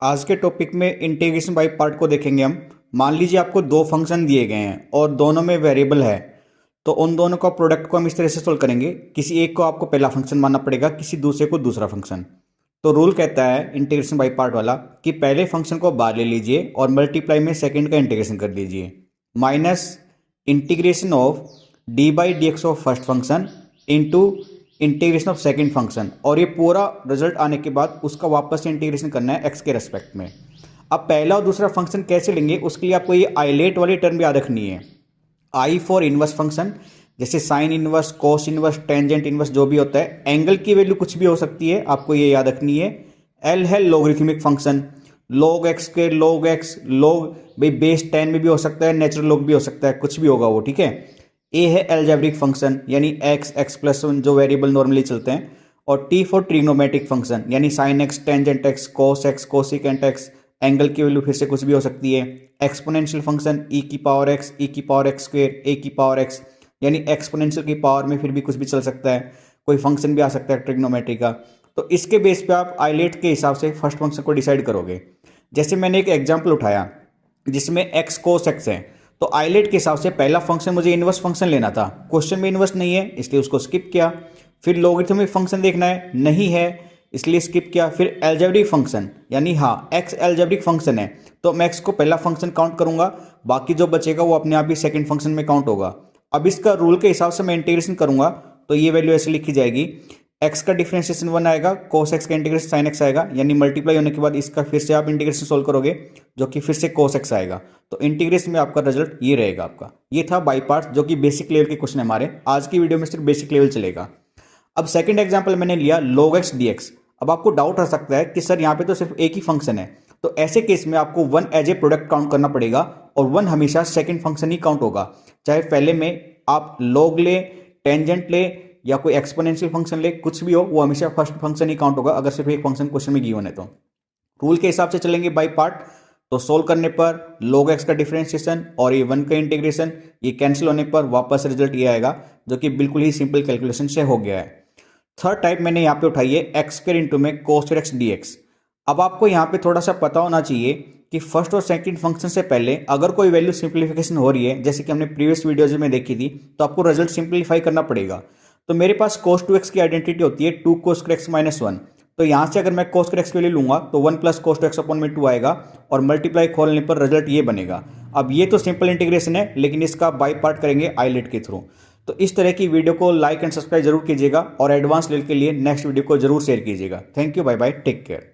आज के टॉपिक में इंटीग्रेशन बाय पार्ट को देखेंगे हम। मान लीजिए आपको दो फंक्शन दिए गए हैं और दोनों में वेरिएबल है, तो उन दोनों का प्रोडक्ट को हम इस तरह से सोल्व करेंगे। किसी एक को आपको पहला फंक्शन मानना पड़ेगा, किसी दूसरे को दूसरा फंक्शन। तो रूल कहता है इंटीग्रेशन बाय पार्ट वाला कि पहले फंक्शन को बाहर ले लीजिए और मल्टीप्लाई में सेकंड का इंटीग्रेशन कर लीजिए, minus integration of D by D x of first function into integration of second function, और ये पूरा रिजल्ट आने के बाद उसका वापस से इंटीग्रेशन करना है एक्स के रेस्पेक्ट में। अब पहला और दूसरा फंक्शन कैसे लेंगे, उसके लिए आपको ये आइलेट वाली टर्म याद रखनी है। आई फॉर इनवर्स फंक्शन, जैसे sine inverse, cos inverse, tangent inverse, जो भी होता है। एंगल की वैल्यू कुछ भी हो सकती है, आपको ये याद रखनी है। एल है logarithmic function, log x square, log x, log भाई बेस 10 में भी हो सकता है, नेचुरल log भी हो सकता है, कुछ भी होगा वो, ठीक है। ए है एल्जेब्रिक फंक्शन यानी x, x+1 जो वेरिएबल नॉर्मली चलते हैं, और टी फॉर ट्रिग्नोमेट्रिक फंक्शन यानी sine x, tangent x, cos x, cosecant x। Angle की वैल्यू फिर से कुछ भी हो सकती है। एक्सपोनेंशियल फंक्शन e की पावर x, e की पावर x स्क्वायर, a की पावर x, यानी एक्सपोनेंशियल की पावर में फिर भी कुछ भी चल सकता है, कोई फंक्शन भी आ सकता है ट्रिग्नोमेट्री का। तो इसके बेस पे आप आइलेट के हिसाब से फर्स्ट फंक्शन को डिसाइड करोगे। जैसे मैंने एक एग्जांपल उठाया जिसमें x cos x है, तो आइलेट के हिसाब से पहला फंक्शन मुझे इनवर्स फंक्शन लेना था। क्वेश्चन में इनवर्स नहीं है इसलिए उसको स्किप किया। फिर लॉगरिथमिक फंक्शन देखना है, नहीं है इसलिए स्किप किया। फिर एल्जेब्रिक फंक्शन यानी हाँ x एल्जेब्रिक फंक्शन है, तो मैं x को पहला फंक्शन काउंट करूंगा, बाकी जो बचेगा वो अपने आप ही सेकंड फंक्शन में काउंट होगा। अब इसका रूल के हिसाब से मैं इंटीग्रेशन करूंगा, तो ये वैल्यू ऐसे लिखी जाएगी। x का डिफरेंशिएशन 1 आएगा, cos x का इंटीग्रेशन sin x आएगा, यानी मल्टीप्लाई होने के बाद इसका फिर से आप इंटीग्रेशन सोल्व करोगे जो कि फिर से cos x आएगा। तो इंटीग्रेशन में आपका रिजल्ट ये रहेगा आपका। ये था बाई पार्ट, जो कि बेसिक लेवल के क्वेश्चन है हमारे। आज की वीडियो में सिर्फ बेसिक लेवल चलेगा। अब सेकंड एग्जांपल मैंने लिया log x dx। अब आपको डाउट आ सकता है कि सर यहाँ पे तो सिर्फ एक ही फंक्शन है, तो ऐसे केस में आपको 1 एज ए प्रोडक्ट काउंट करना पड़ेगा, और 1 हमेशा सेकंड फंक्शन ही काउंट होगा। चाहे पहले में आप log ले, टेंजेंट ले या कोई एक्सपोनेंशियल फंक्शन ले, कुछ भी हो, वो हमेशा फर्स्ट फंक्शन ही काउंट होगा अगर सिर्फ एक फंक्शन क्वेश्चन में गिवन है। तो रूल के हिसाब से चलेंगे बाई पार्ट। तो सोल्व करने पर log x का डिफरेंशिएशन और ये 1 का इंटीग्रेशन, ये कैंसिल होने पर वापस रिजल्ट ये आएगा, जो कि बिल्कुल ही सिंपल कैलकुलेशन से हो गया है। थर्ड टाइप मैंने यहाँ पे उठाई है x स्क्वायर इंटू में cos x dx। अब आपको यहाँ पे थोड़ा सा पता होना चाहिए कि फर्स्ट और सेकंड फंक्शन से पहले अगर कोई वैल्यू सिंप्लीफिकेशन हो रही है, जैसे कि हमने प्रीवियस वीडियोज में देखी थी, तो आपको रिजल्ट सिंप्लीफाई करना पड़ेगा। तो मेरे पास cos 2x की आइडेंटिटी होती है 2 cos x - 1। तो यहाँ से अगर मैं cos x के लिए लूंगा तो 1 + cos 2x अपॉन में 2 आएगा, और मल्टीप्लाई खोलने पर रिजल्ट ये बनेगा। अब ये तो सिंपल इंटीग्रेशन है, लेकिन इसका बाई पार्ट करेंगे आइलेट के थ्रू। तो इस तरह की वीडियो को लाइक एंड सब्सक्राइब जरूर कीजिएगा, और एडवांस लेवल के लिए नेक्स्ट वीडियो को जरूर शेयर कीजिएगा। Thank you, bye bye, take care.